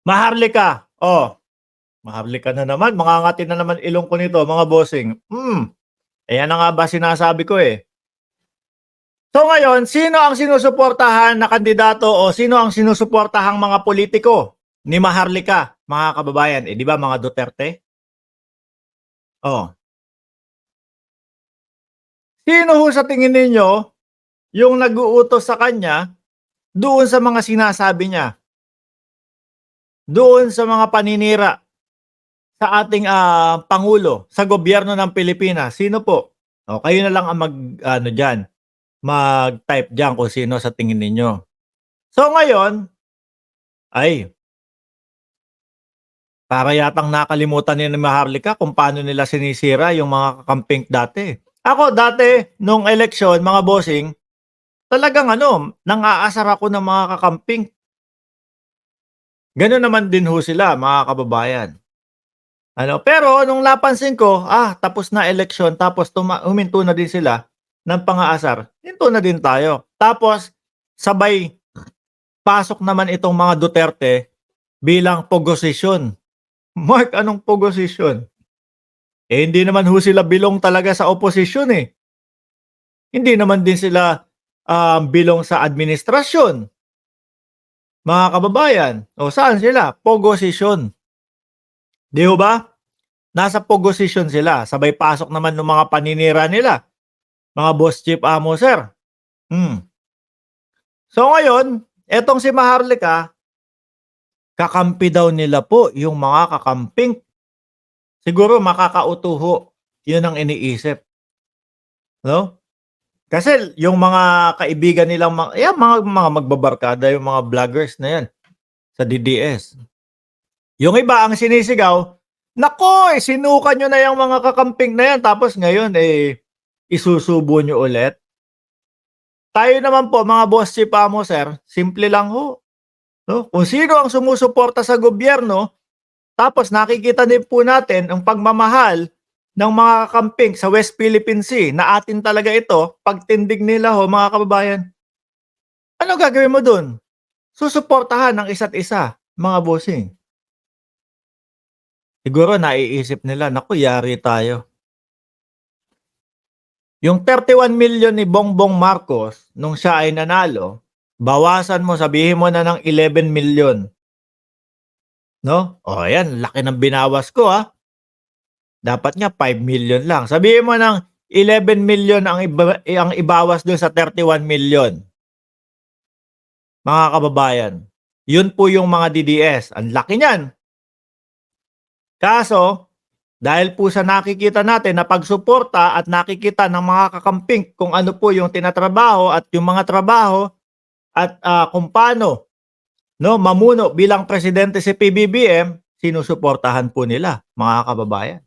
Maharlika, oh, Maharlika na naman, mangangati na naman ilong ko nito mga bossing. Ayan na nga ba sinasabi ko, eh. So ngayon, sino ang sinusuportahan na kandidato o sino ang sinusuportahang mga politiko ni Maharlika, mga kababayan? Eh, 'di ba mga Duterte? Oh, sino ho sa tingin ninyo yung nag-uutos sa kanya doon sa mga sinasabi niya, doon sa mga paninira sa ating, pangulo, sa gobyerno ng Pilipinas? Sino po? Oh, kayo na lang ang mag-ano diyan, mag-type diyan kung sino sa tingin ninyo. So ngayon, ay para yatang nakalimutan ni Maharlika kung paano nila sinisira yung mga kakamping dati. Ako dati, nung eleksyon, mga bossing, talagang ano, nang-aasar ako ng mga kakamping. Gano'n naman din ho sila, mga kababayan. Ano, pero nung napansin ko, tapos na eleksyon, tapos huminto na din sila ng pang-aasar, hinto na din tayo. Tapos, sabay pasok naman itong mga Duterte bilang pogosisyon. Mark, anong pogosisyon? Eh, hindi naman ho sila bilong talaga sa oposisyon, eh. Hindi naman din sila, bilong sa administrasyon, mga kababayan. O saan sila? Pogosisyon. 'Di ho ba? Nasa pogosisyon sila, sabay pasok naman ng mga paninira nila, mga boss chief amo, sir. Hmm. So ngayon, etong si Maharlika, kakampi daw nila po yung mga kakamping. Siguro makakauto ho, yun ang iniisip, 'no? Kasi yung mga kaibigan nilang mga magbabarkada, yung mga vloggers na yan sa DDS. Yung iba ang sinisigaw, "Naku, sinukan niyo na yung mga kakamping na yan tapos ngayon, isusubo niyo ulit." Tayo naman po mga boss chief amo, sir, simple lang ho, 'no? Kung sino ang sumusuporta sa gobyerno, tapos nakikita din po natin ang pagmamahal ng mga kakamping sa West Philippine Sea na atin talaga ito, pagtindig nila ho, mga kababayan. Ano gagawin mo dun? Susuportahan ng isa't isa, mga bossing. Siguro naiisip nila, naku, yari tayo. Yung 31 million ni Bongbong Marcos nung siya ay nanalo, bawasan mo, sabihin mo na ng 11 million, 'no? O ayan, laki ng binawas ko, Dapat nga 5 million lang. Sabihin mo ng 11 million ang ibawas dun sa 31 million, mga kababayan. Yun po yung mga DDS, ang laki niyan. Kaso, dahil po sa nakikita natin na pagsuporta at nakikita ng mga kakamping kung ano po yung tinatrabaho at yung mga trabaho at, kung paano, 'no, mamuno bilang presidente si PBBM, sinusuportahan po nila, mga kababayan.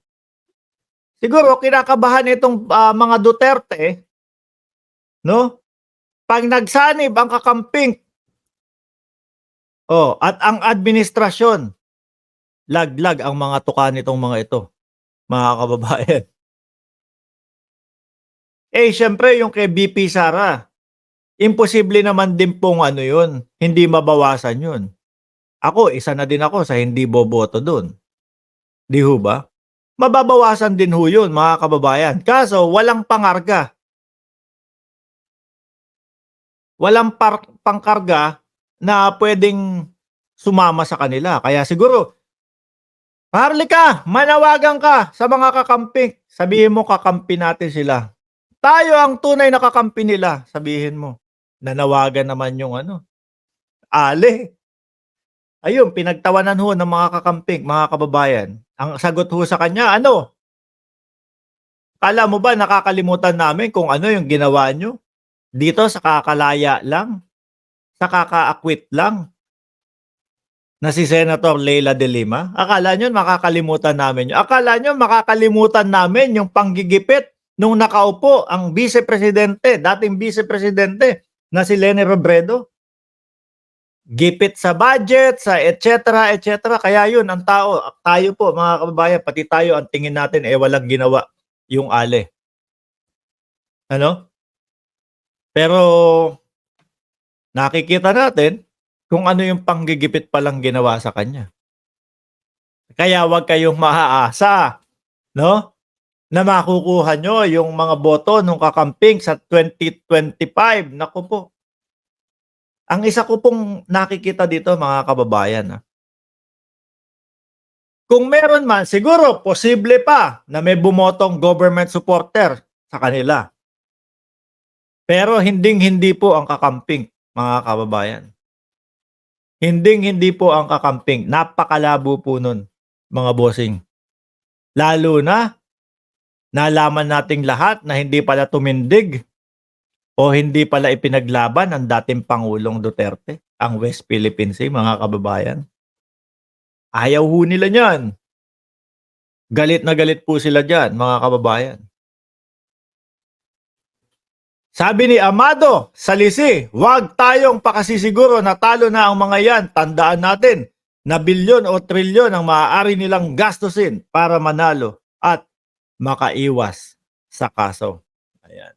Siguro kinakabahan itong, mga Duterte, 'no, 'pag nagsanib ang kakamping, at ang administrasyon, laglag ang mga tuka nitong mga ito, mga kababayan. Eh, siyempre yung kay VP Sara, imposible naman din pong ano yun, hindi mabawasan yun. Ako, isa na din ako sa hindi boboto dun, 'di ho ba? Mababawasan din ho yun, mga kababayan, kaso walang pangarga, walang pangkarga na puwedeng sumama sa kanila. Kaya siguro, "Maharlika, manawagan ka sa mga kakamping." Sabihin mo kakampi natin sila. "Tayo ang tunay na kakampi nila." Sabihin mo. Nanawagan naman yung ano, Ale. Ayun, pinagtawanan ho ng mga kakamping, mga kababayan. Ang sagot ho sa kanya ano, "Akala mo ba nakakalimutan namin kung ano yung ginawa niyo dito sa kakalaya lang, sa kakaakwit lang na si Senator Leila de Lima? Akala niyo makakalimutan namin yun? Akala niyo makakalimutan namin yung panggigipit nung nakaupo ang Vice Presidente, dating Vice Presidente na si Leni Robredo? Gipit sa budget, sa et cetera, kaya yun ang tayo po mga kababayan, pati tayo ang tingin natin, walang ginawa yung Ale, ano? Pero nakikita natin kung ano yung panggigipit palang ginawa sa kanya. Kaya wag kayong maaasa, 'no, na makukuha niyo yung mga boto nung kakamping sa 2025. Naku po, ang isa ko pong nakikita dito mga kababayan, kung meron man siguro posible pa na may bumotong government supporter sa kanila. Pero hinding-hindi po ang kakamping, mga kababayan. Hinding-hindi po ang kakamping, napakalabo po nun, mga bossing. Lalo na nalaman nating lahat na hindi pala tumindig o hindi pala ipinaglaban ng dating Pangulong Duterte ang West Philippine Sea, mga kababayan. Ayaw ho nila niyan. Galit na galit po sila diyan, mga kababayan. Sabi ni Amado Salisi, "Huwag tayong pakasisiguro na talo na ang mga yan. Tandaan natin na bilyon o trilyon ang maaari nilang gastusin para manalo at makaiwas sa kaso." Ayan.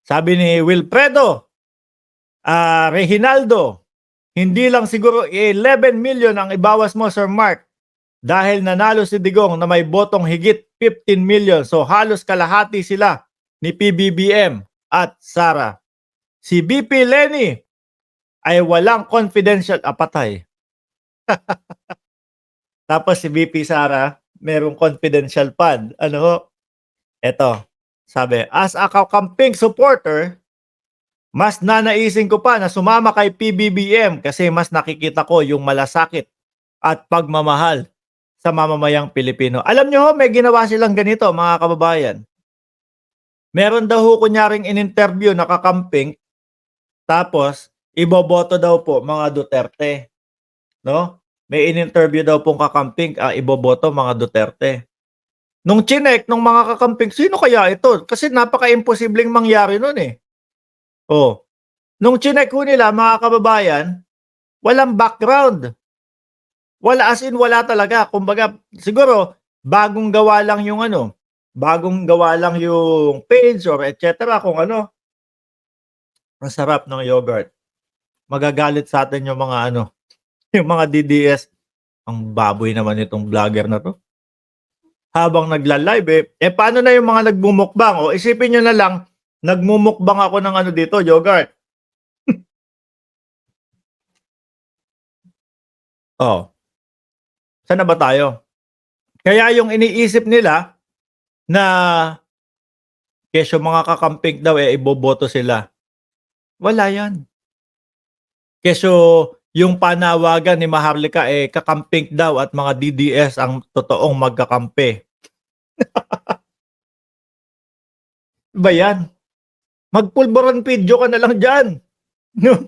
Sabi ni Wilfredo Reginaldo, "Hindi lang siguro 11 million ang ibawas mo, Sir Mark, dahil nanalo si Digong na may botong higit 15 million. So halos kalahati sila ni PBBM at Sara. Si BP Lenny ay walang confidential patay. Tapos si BP Sara merong confidential fund. Ano ho? Eto, sabi, as a kakamping supporter, mas nanaisin ko pa na sumama kay PBBM kasi mas nakikita ko yung malasakit at pagmamahal sa mamamayang Pilipino. Alam nyo ho, may ginawa silang ganito, mga kababayan. Meron daw ho kunyaring in-interview na kakamping, tapos iboboto daw po mga Duterte, no? May in-interview daw pong kakamping, iboboto mga Duterte. Nung chinek nung mga kakamping, sino kaya ito? Kasi napaka-imposibleng mangyari nun eh. Oh, nung chinek ho nila mga kababayan, walang background. Wala, as in wala talaga. Kumbaga, siguro bagong gawa lang yung ano, bagong gawa lang yung page or et cetera kung ano. Ang sarap ng yogurt. Magagalit sa atin yung mga ano, yung mga DDS. Ang baboy naman itong vlogger na 'to. Habang nagla-live paano na yung mga nagmumukbang? O isipin niyo na lang, nagmumukbang ako ng ano dito, yogurt. Oh, saan na ba tayo? Kaya yung iniisip nila na kesyo mga kakamping daw iboboto sila. Wala yan. Kesyo yung panawagan ni Maharlika kakamping daw at mga DDS ang totoong magkakampi. Ba yan? Magpulburan video ka na lang dyan. No?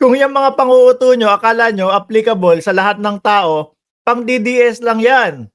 Kung yung mga panguuto nyo, akala nyo applicable sa lahat ng tao, pang DDS lang yan.